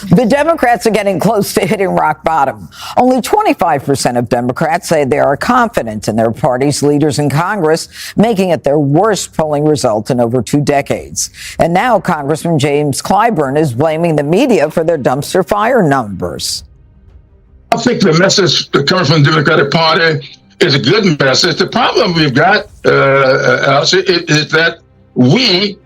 The Democrats are getting close to hitting rock bottom. Only 25% of Democrats say they are confident in their party's leaders in Congress, making it their worst polling result in over 2 decades. And now Congressman James Clyburn is blaming the media for their dumpster fire numbers. I think the message that comes from the Democratic Party is a good message. The problem we've got, Alice, is that we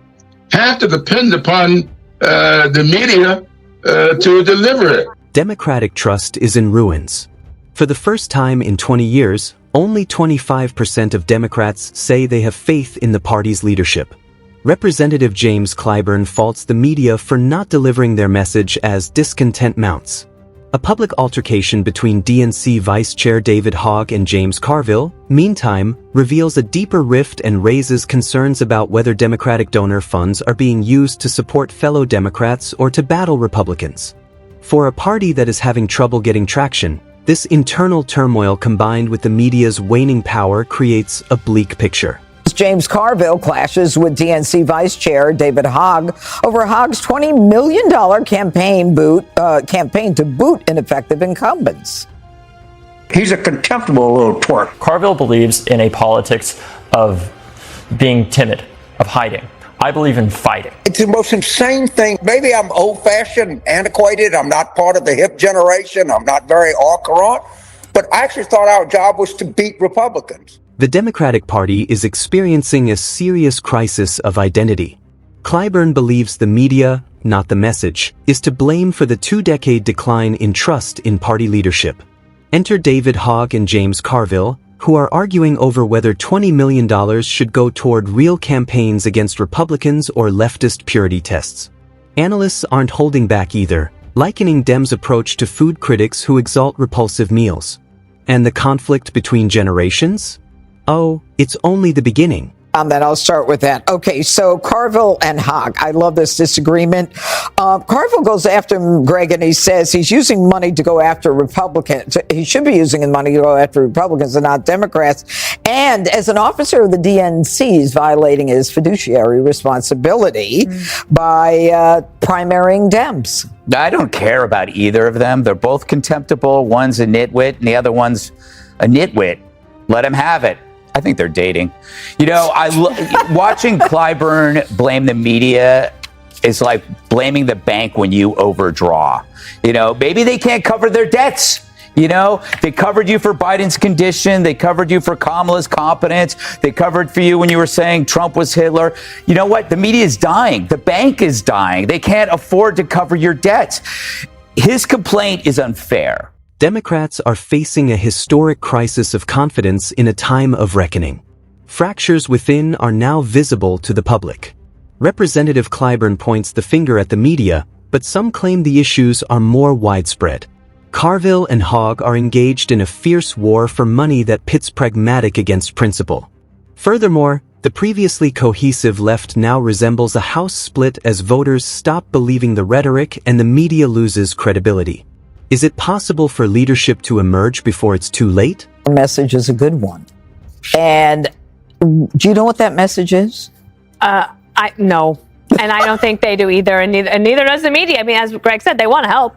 have to depend upon the media to deliver it. Democratic trust is in ruins. For the first time in 20 years, only 25% of Democrats say they have faith in the party's leadership. Representative James Clyburn faults the media for not delivering their message as discontent mounts. A public altercation between DNC Vice Chair David Hogg and James Carville, meantime, reveals a deeper rift and raises concerns about whether Democratic donor funds are being used to support fellow Democrats or to battle Republicans. For a party that is having trouble getting traction, this internal turmoil combined with the media's waning power creates a bleak picture. James Carville clashes with DNC Vice Chair David Hogg over Hogg's $20 million campaign to boot ineffective incumbents. He's a contemptible little twerp. Carville believes in a politics of being timid, of hiding. I believe in fighting. It's the most insane thing. Maybe I'm old-fashioned, antiquated. I'm not part of the hip generation. I'm not very au courant. But I actually thought our job was to beat Republicans. The Democratic Party is experiencing a serious crisis of identity. Clyburn believes the media, not the message, is to blame for the 2-decade decline in trust in party leadership. Enter David Hogg and James Carville, who are arguing over whether $20 million should go toward real campaigns against Republicans or leftist purity tests. Analysts aren't holding back either, likening Dems' approach to food critics who exalt repulsive meals. And the conflict between generations? Oh, it's only the beginning. Then I'll start with that. Okay, so Carville and Hogg, I love this disagreement. Carville goes after him, Greg, and he says he's using money to go after Republicans. He should be using the money to go after Republicans and not Democrats. And as an officer of the DNC, he's violating his fiduciary responsibility by primarying Dems. I don't care about either of them. They're both contemptible. One's a nitwit and the other one's a nitwit. Let him have it. I think they're dating. You know, watching Clyburn blame the media is like blaming the bank when you overdraw. You know, maybe they can't cover their debts. You know, they covered you for Biden's condition. They covered you for Kamala's competence. They covered for you when you were saying Trump was Hitler. You know what? The media is dying. The bank is dying. They can't afford to cover your debts. His complaint is unfair. Democrats are facing a historic crisis of confidence in a time of reckoning. Fractures within are now visible to the public. Representative Clyburn points the finger at the media, but some claim the issues are more widespread. Carville and Hogg are engaged in a fierce war for money that pits pragmatic against principle. Furthermore, the previously cohesive left now resembles a house split as voters stop believing the rhetoric and the media loses credibility. Is it possible for leadership to emerge before it's too late? The message is a good one. And do you know what that message is? No. And I don't think they do either. And neither does the media. I mean, as Greg said, they want to help.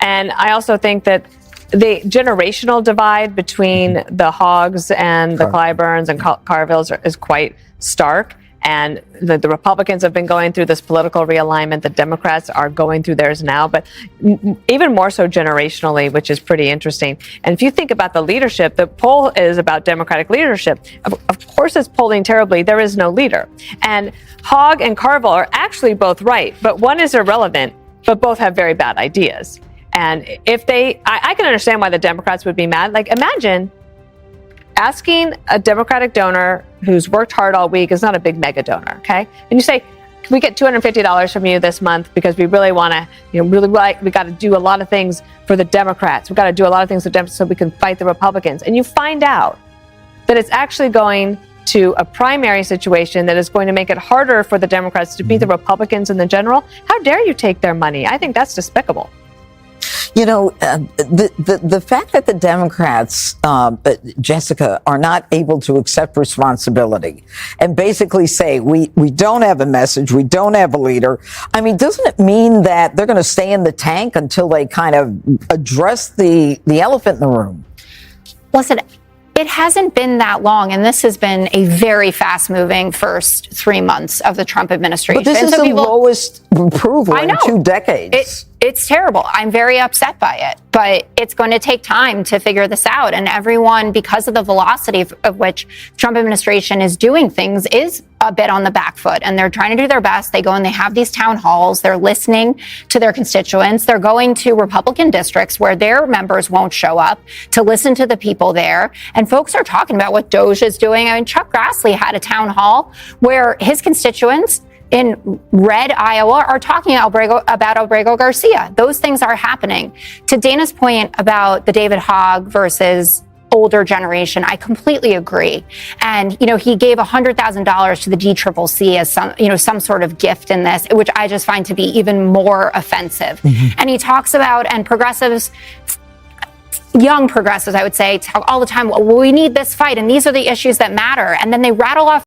And I also think that the generational divide between the Hoggs and the Clyburns and Carvilles is quite stark. And the Republicans have been going through this political realignment. The Democrats are going through theirs now, but even more so generationally, which is pretty interesting. And if you think about the leadership, the poll is about Democratic leadership. Of course, it's polling terribly. There is no leader. And Hogg and Carville are actually both right, but one is irrelevant, but both have very bad ideas. And if I can understand why the Democrats would be mad. Like, imagine asking a Democratic donor who's worked hard all week, is not a big mega donor, okay? And you say, can we get $250 from you this month because we really want to, we got to do a lot of things for the Democrats. We got to do a lot of things for Democrats so we can fight the Republicans. And you find out that it's actually going to a primary situation that is going to make it harder for the Democrats to beat the Republicans in the general. How dare you take their money? I think that's despicable. You know, the fact that the Democrats, Jessica, are not able to accept responsibility and basically say, we don't have a message, we don't have a leader. I mean, doesn't it mean that they're going to stay in the tank until they kind of address the elephant in the room? Listen, it hasn't been that long, and this has been a very fast-moving first 3 months of the Trump administration. But this is the lowest approval in 2 decades. It's terrible. I'm very upset by it, but it's going to take time to figure this out. And everyone, because of the velocity of which the Trump administration is doing things, is a bit on the back foot. And they're trying to do their best. They go and they have these town halls. They're listening to their constituents. They're going to Republican districts where their members won't show up to listen to the people there. And folks are talking about what Doge is doing. I mean, Chuck Grassley had a town hall where his constituents in red Iowa are talking about Albrego Garcia. Those things are happening. To Dana's point about the David Hogg versus older generation, I completely agree. And, you know, he gave $100,000 to the DCCC as some sort of gift in this, which I just find to be even more offensive. Mm-hmm. And he talks about, and progressives, young progressives, I would say, talk all the time, well, we need this fight, and these are the issues that matter. And then they rattle off